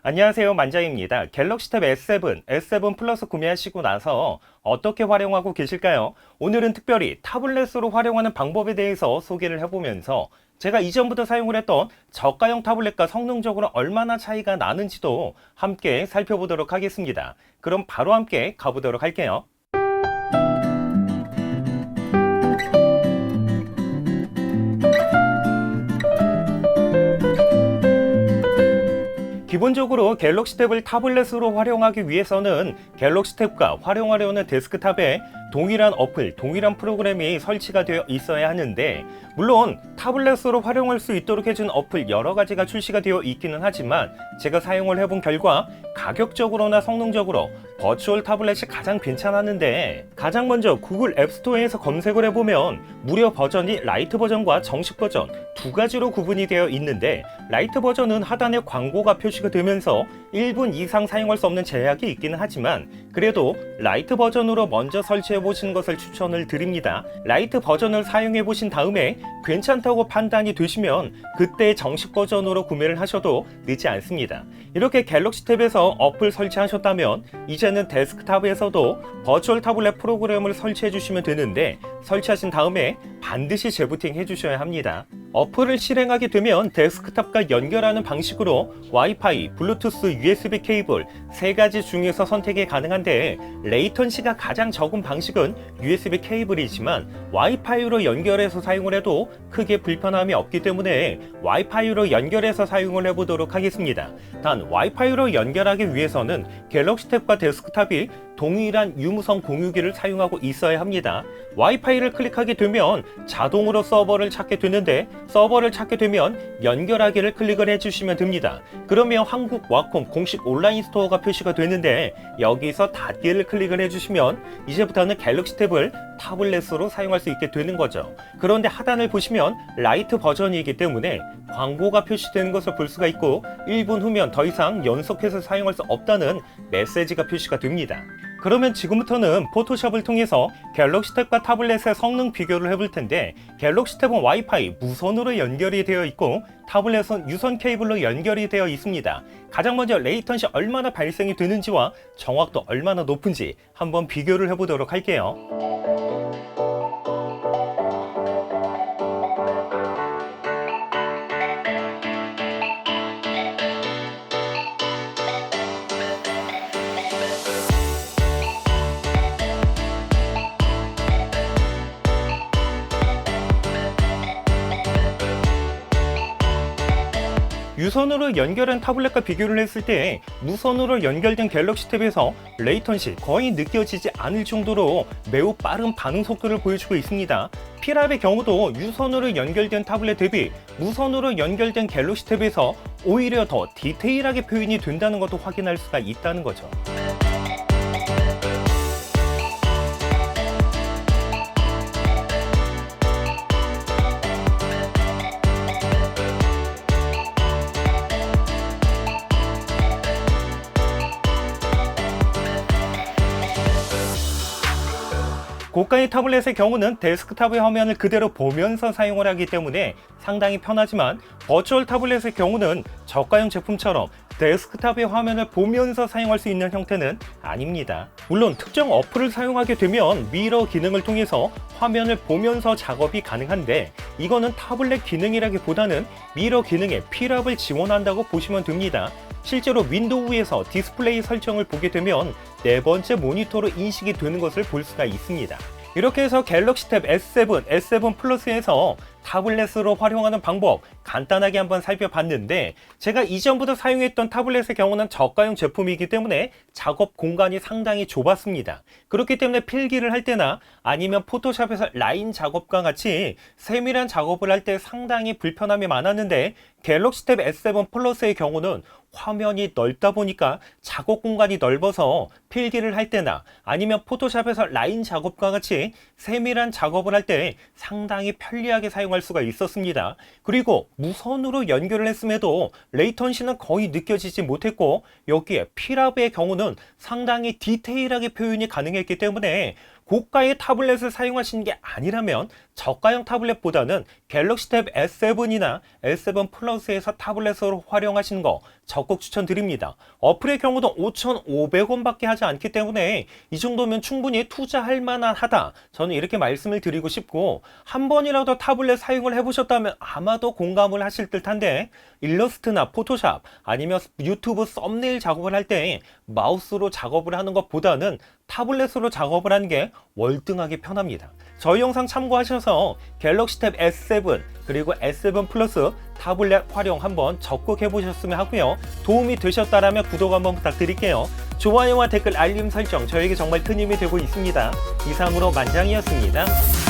안녕하세요, 만장입니다. 갤럭시 탭 S7, S7 플러스 구매하시고 나서 어떻게 활용하고 계실까요? 오늘은 특별히 타블렛으로 활용하는 방법에 대해서 소개를 해보면서 제가 이전부터 사용을 했던 저가형 타블렛과 성능적으로 얼마나 차이가 나는지도 함께 살펴보도록 하겠습니다. 그럼 바로 함께 가보도록 할게요. 기본적으로 갤럭시 탭을 타블렛으로 활용하기 위해서는 갤럭시 탭과 활용하려는 데스크탑에 동일한 어플, 동일한 프로그램이 설치가 되어 있어야 하는데, 물론 타블렛으로 활용할 수 있도록 해준 어플 여러 가지가 출시가 되어 있기는 하지만 제가 사용을 해본 결과 가격적으로나 성능적으로 버추얼 타블렛이 가장 괜찮았는데, 가장 먼저 구글 앱스토어에서 검색을 해보면 무료 버전이 라이트 버전과 정식 버전 두 가지로 구분이 되어 있는데, 라이트 버전은 하단에 광고가 표시가 되면서 1분 이상 사용할 수 없는 제약이 있기는 하지만 그래도 라이트 버전으로 먼저 설치해 보시는 것을 추천을 드립니다. 라이트 버전을 사용해 보신 다음에 괜찮다고 판단이 되시면 그때 정식 버전으로 구매를 하셔도 늦지 않습니다. 이렇게 갤럭시 탭에서 어플 설치하셨다면 이제는 데스크탑에서도 버추얼 타블렛 프로그램을 설치해 주시면 되는데, 설치하신 다음에 반드시 재부팅 해 주셔야 합니다. 어플을 실행하게 되면 데스크탑과 연결하는 방식으로 와이파이, 블루투스, USB 케이블 세 가지 중에서 선택이 가능한데, 레이턴시가 가장 적은 방식은 USB 케이블이지만 와이파이로 연결해서 사용을 해도 크게 불편함이 없기 때문에 와이파이로 연결해서 사용을 해보도록 하겠습니다. 단 와이파이로 연결하기 위해서는 갤럭시 탭과 데스크탑이 동일한 유무선 공유기를 사용하고 있어야 합니다. 와이파이를 클릭하게 되면 자동으로 서버를 찾게 되는데, 서버를 찾게 되면 연결하기를 클릭을 해주시면 됩니다. 그러면 한국 와콤 공식 온라인 스토어가 표시가 되는데, 여기서 닫기를 클릭을 해주시면 이제부터는 갤럭시 탭을 타블렛으로 사용할 수 있게 되는 거죠. 그런데 하단을 보시면 라이트 버전이기 때문에 광고가 표시되는 것을 볼 수가 있고 1분 후면 더 이상 연속해서 사용할 수 없다는 메시지가 표시가 됩니다. 그러면 지금부터는 포토샵을 통해서 갤럭시 탭과 타블렛의 성능 비교를 해볼 텐데, 갤럭시 탭은 와이파이 무선으로 연결이 되어 있고 타블렛은 유선 케이블로 연결이 되어 있습니다. 가장 먼저 레이턴시 얼마나 발생이 되는지와 정확도 얼마나 높은지 한번 비교를 해보도록 할게요. 유선으로 연결한 타블렛과 비교를 했을 때 무선으로 연결된 갤럭시 탭에서 레이턴시 거의 느껴지지 않을 정도로 매우 빠른 반응 속도를 보여주고 있습니다. 필압의 경우도 유선으로 연결된 타블렛 대비 무선으로 연결된 갤럭시 탭에서 오히려 더 디테일하게 표현이 된다는 것도 확인할 수가 있다는 거죠. 고가의 타블렛의 경우는 데스크탑의 화면을 그대로 보면서 사용을 하기 때문에 상당히 편하지만, 버추얼 타블렛의 경우는 저가형 제품처럼 데스크탑의 화면을 보면서 사용할 수 있는 형태는 아닙니다. 물론 특정 어플을 사용하게 되면 미러 기능을 통해서 화면을 보면서 작업이 가능한데, 이거는 타블렛 기능이라기보다는 미러 기능에 필압을 지원한다고 보시면 됩니다. 실제로 윈도우에서 디스플레이 설정을 보게 되면 네 번째 모니터로 인식이 되는 것을 볼 수가 있습니다. 이렇게 해서 갤럭시 탭 S7, S7 플러스에서 타블렛으로 활용하는 방법 간단하게 한번 살펴봤는데, 제가 이전부터 사용했던 타블렛의 경우는 저가형 제품이기 때문에 작업 공간이 상당히 좁았습니다. 그렇기 때문에 필기를 할 때나 아니면 포토샵에서 라인 작업과 같이 세밀한 작업을 할 때 상당히 불편함이 많았는데, 갤럭시 탭 S7 플러스의 경우는 화면이 넓다 보니까 작업 공간이 넓어서 필기를 할 때나 아니면 포토샵에서 라인 작업과 같이 세밀한 작업을 할 때 상당히 편리하게 사용할 수가 있었습니다. 그리고 무선으로 연결을 했음에도 레이턴시는 거의 느껴지지 못했고, 여기에 필압의 경우는 상당히 디테일하게 표현이 가능했기 때문에 고가의 타블렛을 사용하시는 게 아니라면 저가형 타블렛보다는 갤럭시 탭 S7이나 S7 플러스에서 타블렛으로 활용하시는 거 적극 추천드립니다. 어플의 경우도 5,500원밖에 하지 않기 때문에 이 정도면 충분히 투자할 만하다. 저는 이렇게 말씀을 드리고 싶고, 한 번이라도 타블렛 사용을 해보셨다면 아마도 공감을 하실 듯한데, 일러스트나 포토샵 아니면 유튜브 썸네일 작업을 할 때 마우스로 작업을 하는 것보다는 타블렛으로 작업을 하는 게 월등하게 편합니다. 저희 영상 참고하셔서 갤럭시 탭 S7 그리고 S7 플러스 타블렛 활용 한번 적극해 보셨으면 하고요. 도움이 되셨다라면 구독 한번 부탁드릴게요. 좋아요와 댓글 알림 설정 저에게 정말 큰 힘이 되고 있습니다. 이상으로 만장이었습니다.